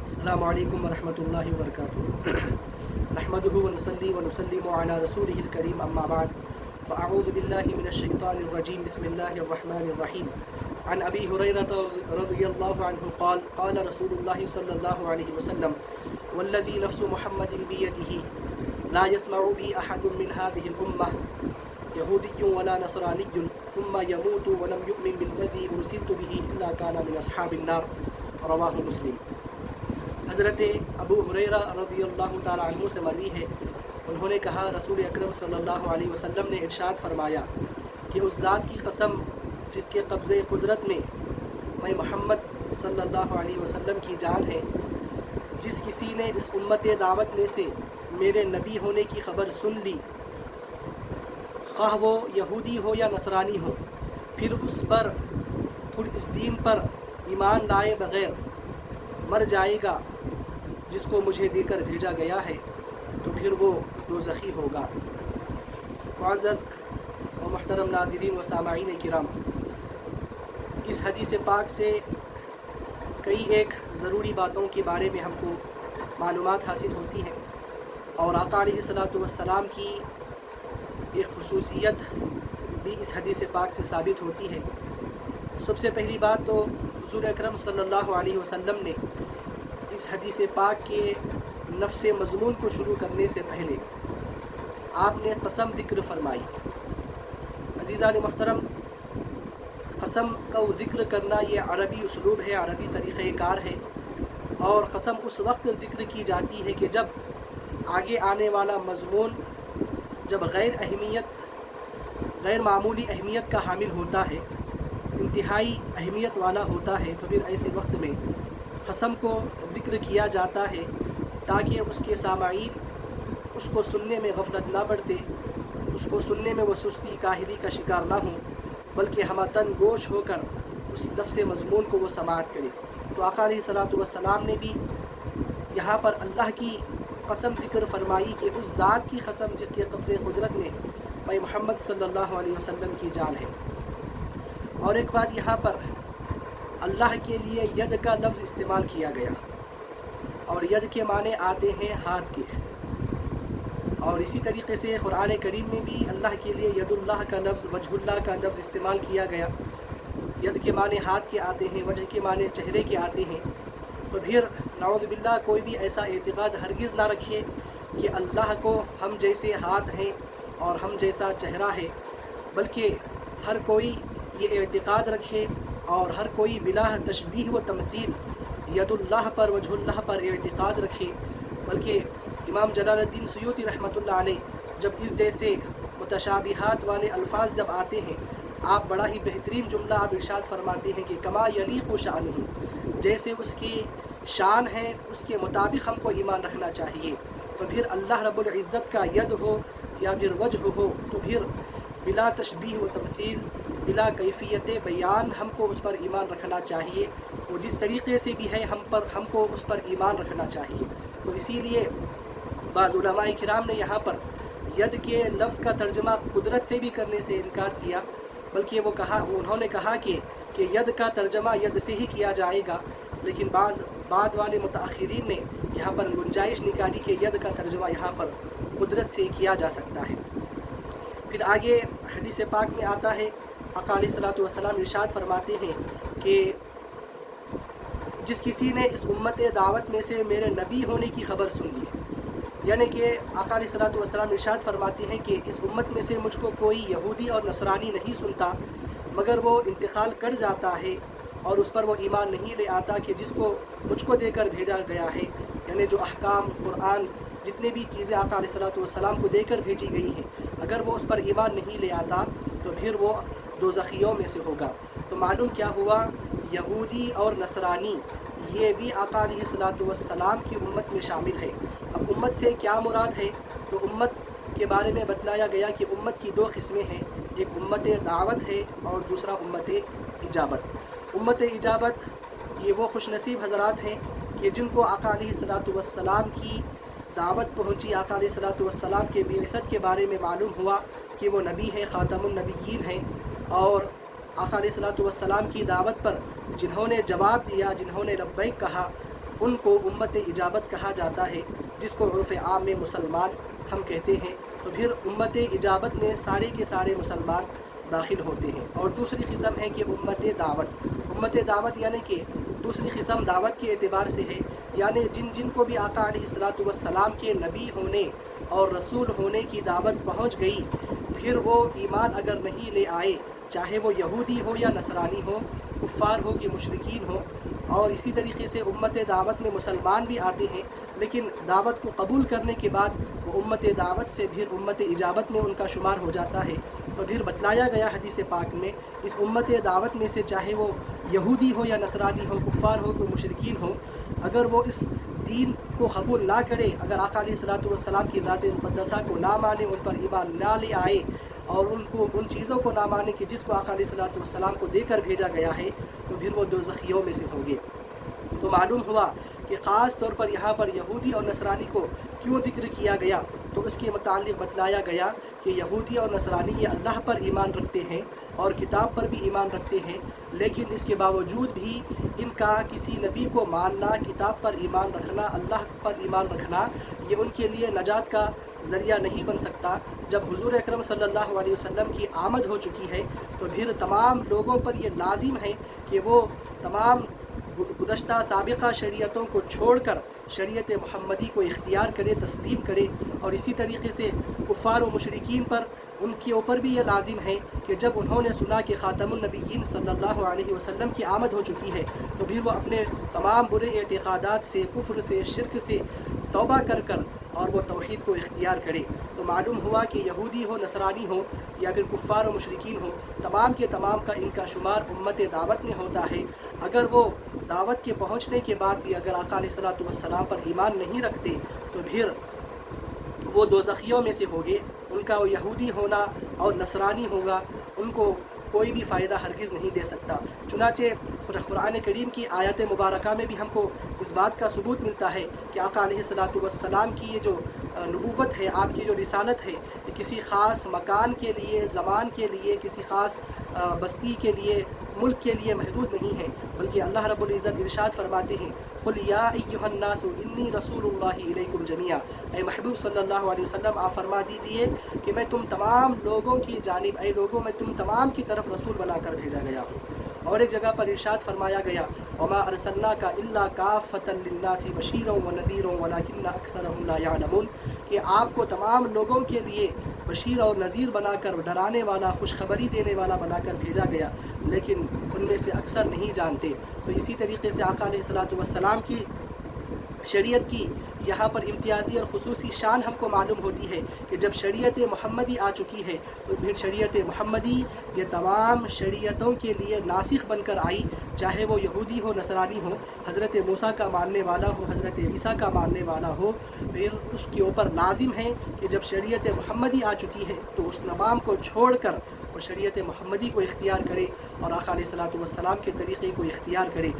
السلام علیکم ورحمۃ اللہ وبرکاتہ نحمده ونصلي ونسلم على رسوله الكريم اما بعد فاعوذ باللہ من الشیطان الرجیم بسم اللہ الرحمن الرحیم عن ابی ہریرہ رضی اللہ عنہ قال قال رسول اللہ صلی اللہ علیہ وسلم والذی نفس محمد بیدہ لا يسمع بی احد من هذه الامة یہودی ولا نصرانی ثم يموت ولم يؤمن بالذی ارسلت به الا كان من اصحاب النار رواہ مسلم۔ حضرت ابو ہریرہ رضی اللہ تعالیٰ عنہ سے مروی ہے، انہوں نے کہا رسول اکرم صلی اللہ علیہ وسلم نے ارشاد فرمایا کہ اس ذات کی قسم جس کے قبضے قدرت میں میں محمد صلی اللہ علیہ وسلم کی جان ہے، جس کسی نے اس امت دعوت میں سے میرے نبی ہونے کی خبر سن لی، خواہ وہ یہودی ہو یا نصرانی ہو، پھر اس دین پر ایمان لائے بغیر مر جائے گا جس کو مجھے دے کر بھیجا گیا ہے، تو پھر وہ دوزخی ہوگا۔ معزز و محترم ناظرین و سامعین کرام، اس حدیث پاک سے کئی ایک ضروری باتوں کے بارے میں ہم کو معلومات حاصل ہوتی ہیں، اور آقا علیہ الصلوۃ والسلام کی ایک خصوصیت بھی اس حدیث پاک سے ثابت ہوتی ہے۔ سب سے پہلی بات تو حضور اکرم صلی اللہ علیہ وسلم نے اس حدیث پاک کے نفس مضمون کو شروع کرنے سے پہلے آپ نے قسم ذکر فرمائی۔ عزیزان محترم، قسم کا ذکر کرنا یہ عربی اسلوب ہے، عربی طریقہ کار ہے، اور قسم اس وقت ذکر کی جاتی ہے کہ جب آگے آنے والا مضمون جب غیر معمولی اہمیت کا حامل ہوتا ہے، انتہائی اہمیت والا ہوتا ہے، تو پھر ایسے وقت میں قسم کو ذکر کیا جاتا ہے تاکہ اس کے سامعین اس کو سننے میں غفلت نہ برتے، اس کو سننے میں وہ سستی کاہلی کا شکار نہ ہوں، بلکہ ہمہ تن گوش ہو کر اس نفس مضمون کو وہ سماعت کرے۔ تو آقا علیہ الصلوۃ والسلام نے بھی یہاں پر اللہ کی قسم ذکر فرمائی کہ اس ذات کی قسم جس کے قبضے قدرت میں میں محمد صلی اللہ علیہ وسلم کی جان ہے۔ اور ایک بات یہاں پر اللہ کے لیے ید کا لفظ استعمال کیا گیا، اور ید کے معنی آتے ہیں ہاتھ کے، اور اسی طریقے سے قرآن کریم میں بھی اللہ کے لیے ید اللہ کا لفظ، وجہ اللہ کا لفظ استعمال کیا گیا۔ ید کے معنی ہاتھ کے آتے ہیں، وجہ کے معنی چہرے کے آتے ہیں۔ تو پھر نعوذ باللہ کوئی بھی ایسا اعتقاد ہرگز نہ رکھے کہ اللہ کو ہم جیسے ہاتھ ہیں اور ہم جیسا چہرہ ہے، بلکہ ہر کوئی یہ اعتقاد رکھے اور ہر کوئی بلا تشبیہ و تمثیل ید اللہ پر، وجہ اللہ پر اعتقاد رکھے۔ بلکہ امام جلال الدین سیوطی رحمۃ اللہ علیہ جب اس جیسے متشابہات والے الفاظ جب آتے ہیں، آپ بڑا ہی بہترین جملہ آپ ارشاد فرماتے ہیں کہ کما یلیق شانہ، جیسے اس کی شان ہے اس کے مطابق ہم کو ایمان رکھنا چاہیے۔ تو پھر اللہ رب العزت کا ید ہو یا پھر وجہ ہو، تو پھر بلا تشبیہ و تمثیل، بلا کیفیت بیان ہم کو اس پر ایمان رکھنا چاہیے، وہ جس طریقے سے بھی ہے ہم کو اس پر ایمان رکھنا چاہیے۔ تو اسی لیے بعض علماء کرام نے یہاں پر ید کے لفظ کا ترجمہ قدرت سے بھی کرنے سے انکار کیا، بلکہ انہوں نے کہا کہ ید کا ترجمہ ید سے ہی کیا جائے گا، لیکن بعد والے متاخرین نے یہاں پر گنجائش نکالی کہ ید کا ترجمہ یہاں پر قدرت سے کیا جا سکتا ہے۔ پھر آگے حدیث پاک میں آتا ہے، آقا علیہ الصلوۃ والسلام ارشاد فرماتے ہیں کہ جس کسی نے اس امت دعوت میں سے میرے نبی ہونے کی خبر سن لی، یعنی کہ آقا علیہ الصلوۃ والسلام ارشاد فرماتے ہیں کہ اس امت میں سے مجھ کو کوئی یہودی اور نصرانی نہیں سنتا مگر وہ انتقال کر جاتا ہے اور اس پر وہ ایمان نہیں لے آتا کہ جس کو مجھ کو دے کر بھیجا گیا ہے، یعنی جو احکام، قرآن، جتنے بھی چیزیں آقا علیہ الصلوۃ والسلام کو دے کر بھیجی گئی ہیں، اگر وہ اس پر ایمان نہیں لے آتا تو پھر وہ دوزخیوں میں سے ہوگا۔ تو معلوم کیا ہوا، یہودی اور نصرانی یہ بھی آقا علیہ الصلوۃ والسلام کی امت میں شامل ہے۔ اب امت سے کیا مراد ہے؟ تو امت کے بارے میں بتلایا گیا کہ امت کی دو قسمیں ہیں، ایک امت دعوت ہے اور دوسرا امت اجابت۔ امت اجابت یہ وہ خوش نصیب حضرات ہیں کہ جن کو آقا علیہ الصلوۃ والسلام کی دعوت پہنچی، آقا علیہ الصلوۃ والسلام کے بعثت کے بارے میں معلوم ہوا کہ وہ نبی ہیں، خاتم النبیین ہیں، اور آقا علیہ الصلوۃ والسلام کی دعوت پر جنہوں نے جواب دیا، جنہوں نے لبیک کہا، उनको उम्मत इजाबत कहा जाता है, जिसको उर्फ़ आम में मुसलमान हम कहते हैं। तो फिर उम्मत इजाबत में सारे के सारे मुसलमान दाखिल होते हैं। और दूसरी किस्म है कि उम्मत दावत यानी कि दूसरी किस्म दावत के एतबार से है, यानी जिन को भी आका अलैहिस्सलातु वस्सलाम के नबी होने और रसूल होने की दावत पहुंच गई, फिर वो ईमान अगर नहीं ले आए, चाहे वो यहूदी हो या नसरानी हो, कुफ़ार हो कि मुशरिकीन हो। और इसी तरीके से उम्मत दावत में मुसलमान भी आते हैं, लेकिन दावत को कबूल करने के बाद वो उम्मत दावत से फिर उम्मत इजाबत में उनका शुमार हो जाता है। तो फिर बतलाया गया हदीस पाक में, इस उम्मत दावत में से चाहे वो यहूदी हो या नसरानी हो, कुफ़ार हो कि मुशरिकीन हो, अगर वो इस दीन को कबूल ना करे, अगर आका अलैहिस्सलातु वस्सलाम की ज़ात मुक़द्दसा को ना माने, उन पर ईमान ना ले आए और उनको उन चीज़ों को ना माने कि जिसको आका अलैहिस्सलातु वस्सलाम को देकर भेजा गया है, तो फिर वो दोज़खियों में से होंगे। तो मालूम हुआ कि ख़ास तौर पर यहाँ पर यहूदी और नसरानी को क्यों ज़िक्र किया गया। तो उसके मुतालिक बतलाया गया कि यहूदी और नसरानी ये अल्लाह पर ईमान रखते हैं और किताब पर भी ईमान रखते हैं, लेकिन इसके बावजूद भी इनका किसी नबी को मानना, किताब पर ईमान रखना, अल्लाह पर ईमान रखना, ये उनके लिए नजात का ज़रिया नहीं बन सकता। जब हुज़ूर अकरम सल्लल्लाहु अलैहि वसल्लम की आमद हो चुकी है, तो फिर तमाम लोगों पर यह लाजिम है कि वो तमाम गुज़श्ता साबिक़ा शरीयतों को छोड़कर शरीयत मुहम्मदी को इख्तियार करे, तस्लीम करे। और इसी तरीके से कुफ़ार व मुशरिकीन पर उनके ऊपर भी ये लाजिम है कि जब उन्होंने सुना कि ख़ातमुन नबिय्यीन सल्लल्लाहु अलैहि वसल्लम की आमद हो चुकी है, तो फिर वो अपने तमाम बुरे एतिक़ादात से, कुफ्र से, शिरक से तौबा कर और वो तौहीद को इख्तियार करे। तो मालूम हुआ कि यहूदी हो, नसरानी हो या फिर कुफ़ार व मुशरिकीन हो, तमाम के तमाम का इनका शुमार उम्मत दावत में होता है। अगर वो दावत के पहुँचने के बाद भी अगर आका अलैहिस्सलातु वस्सलाम पर ईमान नहीं रखते, तो फिर वो दोज़खियों में से होंगे। उनका वो यहूदी होना और नसरानी होगा उनको कोई भी फ़ायदा हरगिज़ नहीं दे सकता। चुनाचे कुरान करीम की आयत मुबारका में भी हमको इस बात का सबूत मिलता है कि आका अलैहिस्सलातु वस्सलाम की ये जो नबूवत है, आपकी जो रिसालत है, ये किसी ख़ास मकान के लिए, ज़मान के लिए, किसी ख़ास बस्ती के लिए, मुल्क के लिए महदूद नहीं है, बल्कि अल्लाह रब्बुल इज़्ज़त इरशाद फरमाते हैं, क़ुल या अय्युहन्नासु इन्नी रसूलुल्लाहि इलैकुम जमीआ। ऐ महबूब सल्लल्लाहु अलैहि वसल्लम, आप फरमा दीजिए कि मैं तुम तमाम लोगों की जानिब, ऐ लोगों, मैं तुम तमाम की तरफ रसूल बनाकर भेजा गया हूँ। और एक जगह पर इरशाद फरमाया गया, वमा अरसलनाका इल्ला काफ़तन लिन्नासी बशीरन व नज़ीरन वलाकिन्ना अक्सरहुम ला यअलमून, कि आपको तमाम लोगों के लिए बशीर और नज़ीर बनाकर, डराने वाला, खुशखबरी देने वाला बनाकर भेजा गया, लेकिन उनमें से अक्सर नहीं जानते। तो इसी तरीके से आका अलैहिस्सलातु वस्सलाम की शरीयत की यहाँ पर इम्तियाज़ी और ख़ुसूसी शान हमको मालूम होती है कि जब शरीयत मुहम्मदी आ चुकी है, तो फिर शरीयत मुहम्मदी ये तमाम शरीयतों के लिए नासिख बनकर आई, चाहे वो यहूदी हो, नसरानी हो, हज़रत मूसा का मानने वाला हो, हज़रत ईसा का मानने वाला हो, फिर उसके ऊपर लाजिम है कि जब शरीयत मुहम्मदी आ चुकी है, तो उस नमाम को छोड़कर वो शरीयत मुहम्मदी को इख्तियार करे और आका अलैहिस्सलातु वस्सलाम के तरीक़े को इख्तियार करे।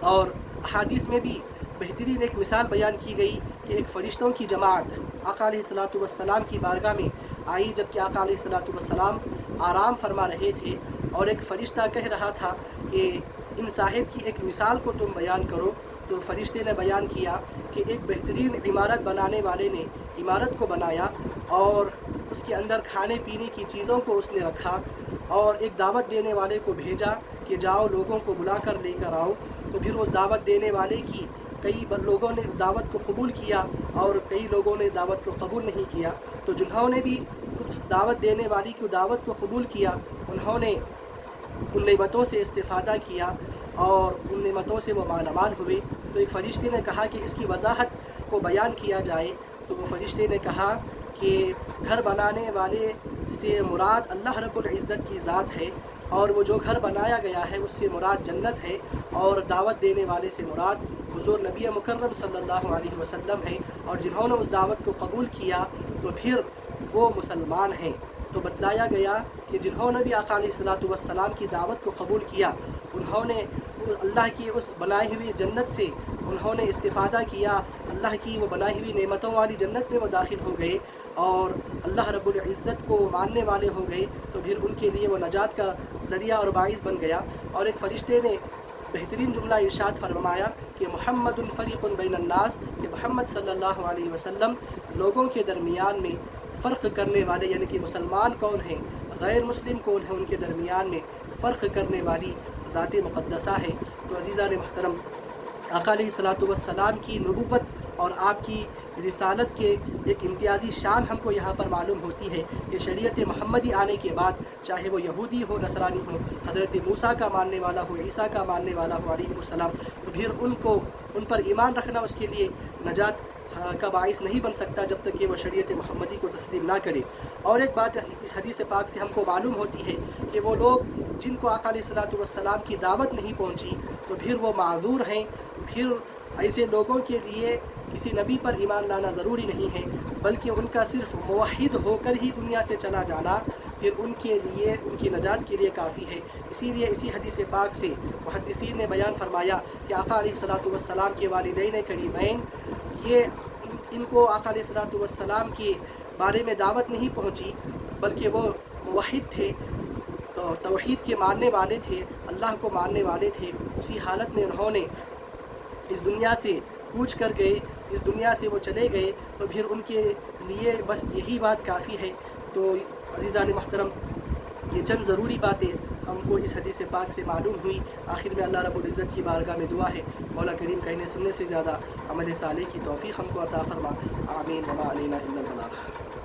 और अहादीस में भी बेहतरीन एक मिसाल बयान की गई कि एक फ़रिश्तों की जमात आका अलैहिस्सलातु वस्सलाम की बारगाह में आई, जबकि आका अलैहिस्सलातु वस्सलाम आराम फरमा रहे थे, और एक फ़रिश्ता कह रहा था कि इन साहिब की एक मिसाल को तुम बयान करो। तो फ़रिश्ते ने बयान किया कि एक बेहतरीन इमारत बनाने वाले ने इमारत को बनाया और उसके अंदर खाने पीने की चीज़ों को उसने रखा, और एक दावत देने वाले को भेजा कि जाओ लोगों को बुला कर लेकर आओ। तो फिर उस दावत देने वाले की कई लोगों ने दावत को कबूल किया और कई लोगों ने दावत को कबूल नहीं किया। तो जिन्होंने भी उस दावत देने वाली की दावत को कबूल किया, उन्होंने उन नेमतों से इस्तिफ़ादा किया और उन नेमतों से वो मालामाल हुए। तो एक फ़रिश्ते ने कहा कि इसकी वजाहत को बयान किया जाए। तो वो फ़रिश्ते ने कहा कि घर बनाने वाले से मुराद अल्लाह रब्बुल इज़्ज़त की ज़ात है, और वो जो घर बनाया गया है उससे मुराद जन्नत है, और दावत देने वाले से मुराद हुज़ूर नबी मुकर्रम सल्लल्लाहु अलैहि वसल्लम है, और जिन्होंने उस दावत को कबूल किया तो फिर वो मुसलमान हैं। तो बतलाया गया कि जिन्होंने भी आका अलैहिस्सलातु वस्सलाम की दावत को कबूल किया, उन्होंने अल्लाह की उस बनाई हुई जन्नत से उन्होंने इस्तिफ़ादा किया, अल्लाह की वो बनाई हुई नेमतों वाली जन्नत में वो दाखिल हो गए और अल्लाह रब्बुल इज़्ज़त को मानने वाले हो गए। तो फिर उनके लिए वो नजात का ज़रिया और बाइस बन गया। और एक फ़रिश्ते ने बेहतरीन जुमला इरशाद फरमाया कि मुहम्मदुन फ़रीक़ुन बैनन नास, कि मोहम्मद सल्लल्लाहु अलैहि वसल्लम लोगों के दरमियान में फ़र्क करने वाले, यानी कि मुसलमान कौन हैं, गैर मुस्लिम कौन है, उनके दरमियान में फ़र्क करने वाली ज़ात मुक़द्दसा है। तो अज़ीज़ान मुहतरम, आका अलैहिस्सलातु वस्सलाम की नबुव्वत और आपकी रिसालत के एक इम्तियाज़ी शान हमको यहाँ पर मालूम होती है कि शरीयत मुहम्मदी आने के बाद चाहे वो यहूदी हो, नसरानी हो, हज़रत मूसा का मानने वाला हो, ईसा का मानने वाला हो अलैहिमुस्सलाम, तो फिर उन पर ईमान रखना उसके लिए नजात का बाइस नहीं बन सकता जब तक कि वो शरीयत मुहम्मदी को तस्लीम ना करे। और एक बात इस हदीस पाक से हमको मालूम होती है कि वो लोग जिनको आका अलैहिस्सलातु वस्सलाम की दावत नहीं पहुँची तो फिर वो माज़ूर हैं। फिर ऐसे लोगों के लिए किसी नबी पर ईमान लाना ज़रूरी नहीं है, बल्कि उनका सिर्फ मुवहिद होकर ही दुनिया से चला जाना फिर उनके लिए, उनकी नजात के लिए काफ़ी है। इसीलिए इसी हदीस पाक से मुहद्दिसीन ने बयान फरमाया कि आका अलैहिस्सलातु वस्सलाम के वालिदैन करीमैन, ये इनको आका अलैहिस्सलातु वस्सलाम के बारे में दावत नहीं पहुँची, बल्कि वो मुवहिद थे, तो तौहीद के मानने वाले थे, अल्लाह को मानने वाले थे। उसी हालत में उन्होंने इस दुनिया से कूच कर गए, इस दुनिया से वो चले गए, तो फिर उनके लिए बस यही बात काफ़ी है। तो अज़ीज़ान मुहतरम, ये चंद ज़रूरी बातें हमको इस हदीस पाक से मालूम हुई। आखिर में अल्लाह रब्बुल इज़्ज़त की बारगाह में दुआ है, मौला करीम कहने सुनने से ज़्यादा अमल साले की तौफ़ीक़ हमको अता फ़रमा। आमीन व मा अलैना इल्लल बलाग़।